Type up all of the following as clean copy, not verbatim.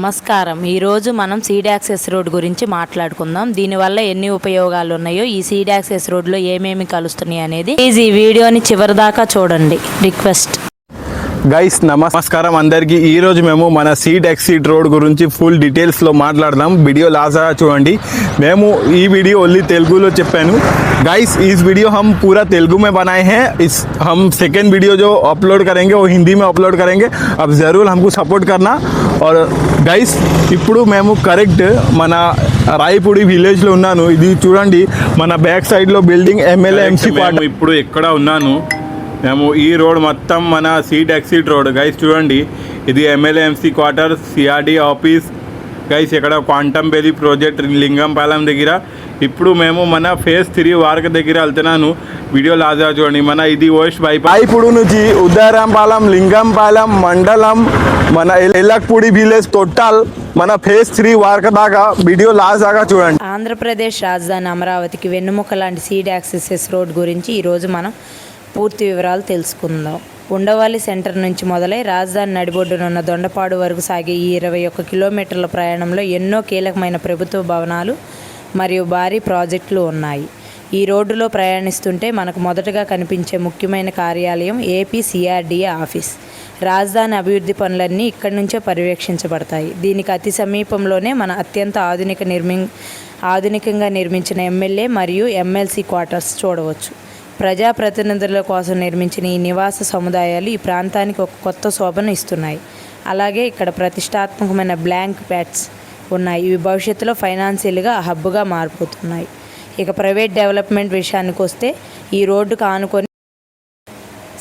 నమస్కారం. ఈరోజు మనం సీడ్ యాక్సెస్ రోడ్ గురించి మాట్లాడుకుందాం. దీనివల్ల ఎన్ని ఉపయోగాలు ఉన్నాయో, ఈ సీడ్ యాక్సెస్ రోడ్లో ఏమేమి కలుస్తున్నాయి అనేది ప్లీజ్ ఈ వీడియోని చివరిదాకా చూడండి. రిక్వెస్ట్. గైస్ నమస్కారం అందరికీ. ఈరోజు మేము మన సీడ్ ఎక్సిట్ రోడ్ గురించి ఫుల్ డీటెయిల్స్లో మాట్లాడదాం. వీడియో లాస్ట్ చూడండి. మేము ఈ వీడియో ఓన్లీ తెలుగులో చెప్పాను. गाइस इस वीडियो हम पूरा तेलुगु में बनाए हैं. हम सेकेंड वीडियो जो अपलोड करेंगे वो हिंदी में अपलोड करेंगे. अब ज़रूर हमको सपोर्ट करना. और गाइस ఇప్పుడు మేము కరెక్ట్ మన రాయపూడి విలేజ్లో ఉన్నాను. ఇది చూడండి, మన బ్యాక్ సైడ్లో బిల్డింగ్ ఎమ్మెల్యే ఎంసీ క్వార్టర్. ఇప్పుడు ఎక్కడ ఉన్నాను మేము, ఈ రోడ్ మొత్తం మన సీడ్ ఎక్సిట్ రోడ్. గైస్ చూడండి, ఇది MLA MC quarter, CRD office. Guys ఇక్కడ క్వాంటమ్ బేలీ ప్రాజెక్ట్ లింగంపాలెం దగ్గర. ఇప్పుడు మేము మన ఫేజ్ 3 వార్క దగ్గర వెళ్తున్నాను. వీడియో లాజా చూడండి. మన ఇది ఓస్ట్ బైపాస్ రాయపూడి నుంచి ఉదయరాంపాలెం, లింగంపాలెం మండలం, మన ఎల్లక్పూడి విలేజ్ టోటల్ మన ఫేజ్ 3 వార్క దాకా వీడియో లాస్ట్ దాకా చూడండి. ఆంధ్రప్రదేశ్ రాజధాని అమరావతికి వెన్నుముక లాంటి సీడ్ యాక్సెస్ రోడ్ గురించి ఈరోజు మనం పూర్తి వివరాలు తెలుసుకుందాం. ఉండవల్లి సెంటర్ నుంచి మొదలై రాజధాని నడిబొడ్డునున్న దొండపాడు వరకు సాగే ఈ 21 కిలోమీటర్ల ప్రయాణంలో ఎన్నో కీలకమైన ప్రభుత్వ భవనాలు మరియు భారీ ప్రాజెక్టులు ఉన్నాయి. ఈ రోడ్డులో ప్రయాణిస్తుంటే మనకు మొదటగా కనిపించే ముఖ్యమైన కార్యాలయం ఏపీ సిఆర్డీఏ ఆఫీస్. రాజధాని అభివృద్ధి పనులన్నీ ఇక్కడి నుంచే పర్యవేక్షించబడతాయి. దీనికి అతి సమీపంలోనే మన అత్యంత ఆధునికంగా నిర్మించిన ఎమ్మెల్యే మరియు ఎమ్మెల్సీ క్వార్టర్స్ చూడవచ్చు. ప్రజాప్రతినిధుల కోసం నిర్మించిన ఈ నివాస సముదాయాలు ఈ ప్రాంతానికి ఒక కొత్త శోభను ఇస్తున్నాయి. అలాగే ఇక్కడ ప్రతిష్టాత్మకమైన బ్లాంక్ ప్యాడ్స్ ఉన్నాయి. ఇవి భవిష్యత్తులో ఫైనాన్షియల్గా హబ్గా మారిపోతున్నాయి. ఇక ప్రైవేట్ డెవలప్మెంట్ విషయానికి వస్తే ఈ రోడ్డుకు ఆనుకొని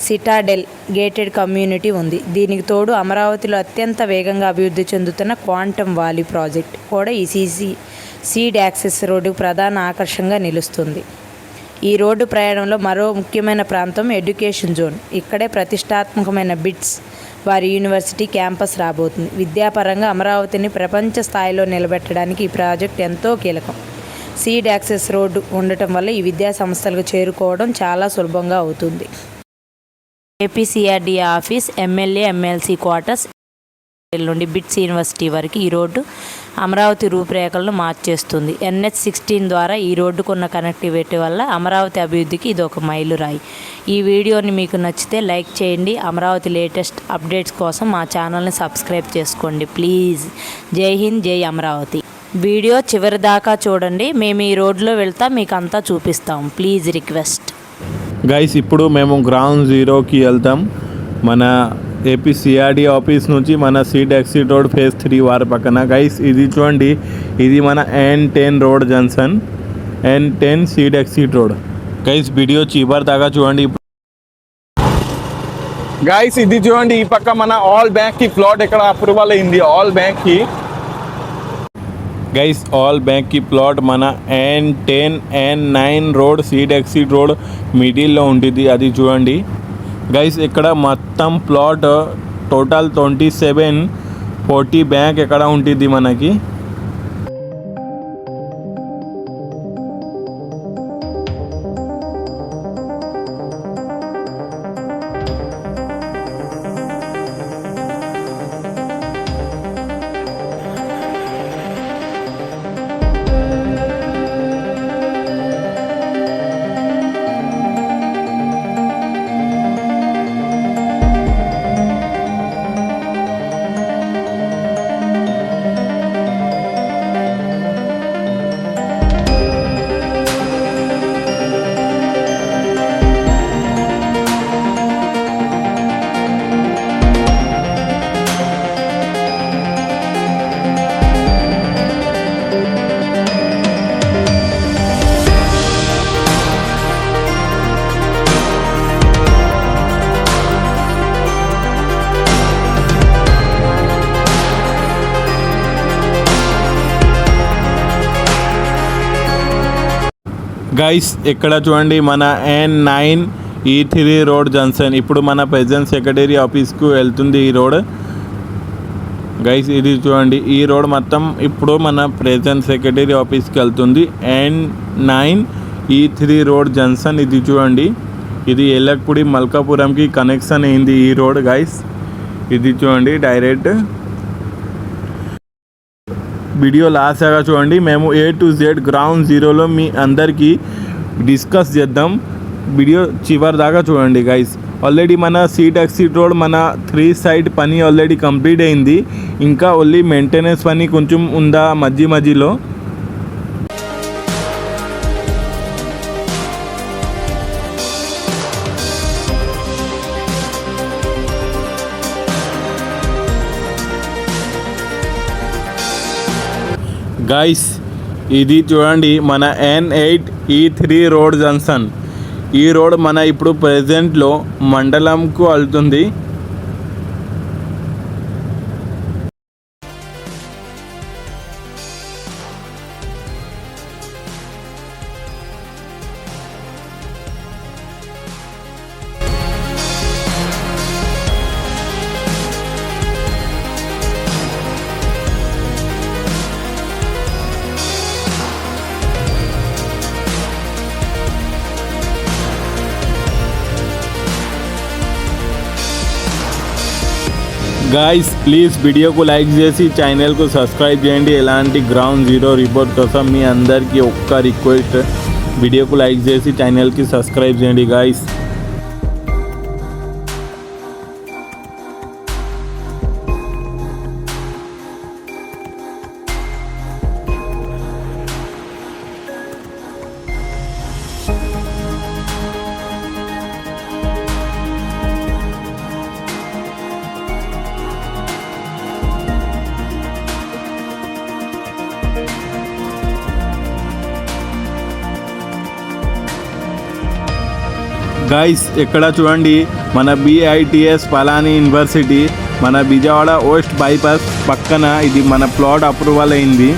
సిటాడెల్ గేటెడ్ కమ్యూనిటీ ఉంది. దీనికి తోడు అమరావతిలో అత్యంత వేగంగా అభివృద్ధి చెందుతున్న క్వాంటమ్ వాలీ ప్రాజెక్ట్ కూడా ఈ సీడ్ యాక్సెస్ రోడ్డుకు ప్రధాన ఆకర్షణగా నిలుస్తుంది. ఈ రోడ్డు ప్రయాణంలో మరో ముఖ్యమైన ప్రాంతం ఎడ్యుకేషన్ జోన్. ఇక్కడే ప్రతిష్టాత్మకమైన బిట్స్ వారి యూనివర్సిటీ క్యాంపస్ రాబోతుంది. విద్యాపరంగా అమరావతిని ప్రపంచ స్థాయిలో నిలబెట్టడానికి ఈ ప్రాజెక్ట్ ఎంతో కీలకం. సీడ్ యాక్సెస్ రోడ్డు ఉండటం వల్ల ఈ విద్యా సంస్థలకు చేరుకోవడం చాలా సులభంగా అవుతుంది. AP CRDA office, MLA MLC quarters నుండి బిట్స్ యూనివర్సిటీ వరకు ఈ రోడ్డు అమరావతి రూపురేఖలను మార్చేస్తుంది. NH16 ద్వారా ఈ రోడ్డుకున్న కనెక్టివిటీ వల్ల అమరావతి అభివృద్ధికి ఇది ఒక మైలురాయి. ఈ వీడియోని మీకు నచ్చితే లైక్ చేయండి. అమరావతి లేటెస్ట్ అప్డేట్స్ కోసం మా ఛానల్ని సబ్స్క్రైబ్ చేసుకోండి ప్లీజ్. జై హింద్, జై అమరావతి. వీడియో చివరి దాకా చూడండి. మేము ఈ రోడ్లో వెళ్తా మీకు అంతా చూపిస్తాం. Please request. గైస్ ఇప్పుడు మేము గ్రౌండ్ జీరోకి వెళ్తాం. మన ఏపీ సిఆర్డీ ఆఫీస్ నుంచి మన సీడ్ ఎక్సిట్ రోడ్ ఫేజ్ 3 వారి పక్కన. గైస్ ఇది చూడండి, ఇది మన N10 road junction, N10 seed exit road. Guys video చివరి దాకా చూడండి. గైస్ ఇది చూడండి, ఈ పక్క మన ఆల్ బ్యాంక్ కి ప్లాట్ ఇక్కడ అప్రూవల్ అయింది. ఆల్ బ్యాంక్ కి గైస్ ఆల్ బ్యాంక్ కి ప్లాట్ మన N10 N9 road seed exit road మిడిల్లో ఉంటుంది. అది చూడండి గైస్. ఇక్కడ మొత్తం ప్లాట్ టోటల్ 2740 బ్యాంక్ ఎక్కడ ఉంటుంది మనకి. గైస్ ఇక్కడ చూడండి, మన N9 E3 రోడ్ జంక్షన్. ఇప్పుడు మన ప్రెసిడెంట్ సెక్రటరీ ఆఫీస్కు వెళ్తుంది ఈ రోడ్. గైస్ ఇది చూడండి, ఈ రోడ్ మొత్తం ఇప్పుడు మన ప్రెసిడెంట్ సెక్రటరీ ఆఫీస్కి వెళ్తుంది. N9 E3 road junction. ఇది చూడండి, ఇది ఎల్లక్పూడి మల్కాపురంకి కనెక్షన్ అయింది ఈ రోడ్. గైస్ ఇది చూడండి డైరెక్ట్ వీడియో లాస్ట్ దాకా చూడండి. మేము A to Z గ్రౌండ్ జీరోలో మీ అందరికీ డిస్కస్ చేద్దాం. వీడియో చివరి దాకా చూడండి గైస్. ఆల్రెడీ మన సీట్ ఎక్సిట్ రోడ్ మన 3 సైడ్ పని ఆల్రెడీ కంప్లీట్ అయింది. ఇంకా ఓన్లీ మెయింటెనెన్స్ పని కొంచెం ఉందా మధ్యలో. గైస్ ఇది చూడండి మన N8 E3 రోడ్ జంక్షన్. ఈ రోడ్ మన ఇప్పుడు ప్రెజెంట్లో మండలంకు వెళ్తుంది. గాయ్స్ ప్లీజ్ వీడియోకు లైక్ చేసి ఛానల్కు సబ్స్క్రైబ్ చేయండి. ఎలాంటి గ్రౌండ్ జీరో రిపోర్ట్ కోసం మీ అందరికీ ఒక్క రిక్వెస్ట్, వీడియోకు లైక్ చేసి ఛానల్కి సబ్స్క్రైబ్ చేయండి గాయ్స్. గైస్ ఇక్కడ చూడండి మన BITS పలాని యూనివర్సిటీ మన విజయవాడ ఓస్ట్ బైపాస్ పక్కన ఇది మన ప్లాట్ అప్రూవల్ అయింది.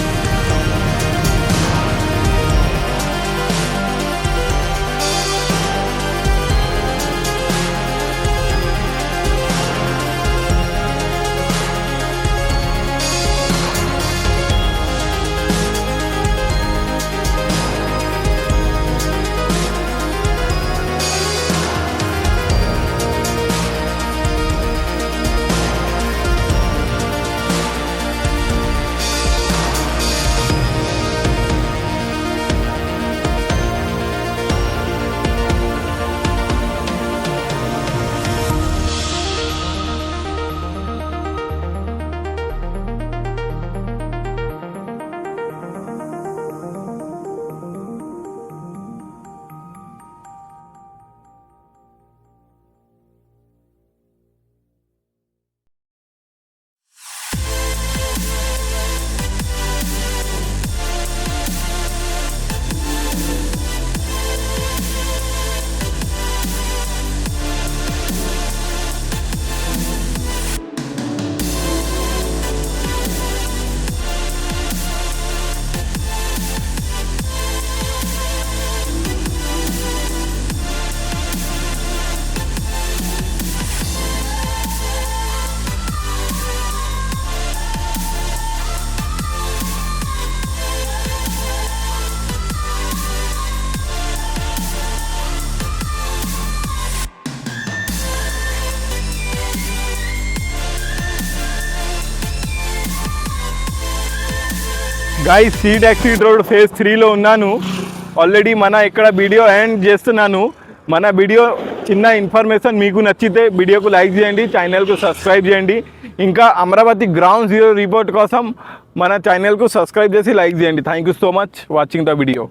గాయ్స్ సీట్ ఎక్సిట్ రోడ్ ఫేజ్ 3లో ఉన్నాను. ఆల్రెడీ మన ఇక్కడ వీడియో ఎండ్ చేస్తున్నాను. మన వీడియో చిన్న ఇన్ఫర్మేషన్ మీకు నచ్చితే వీడియోకు లైక్ చేయండి, ఛానల్కు సబ్స్క్రైబ్ చేయండి. ఇంకా అమరావతి గ్రౌండ్ జీరో రిపోర్ట్ కోసం మన ఛానల్కు సబ్స్క్రైబ్ చేసి లైక్ చేయండి. Thank you so much watching the video.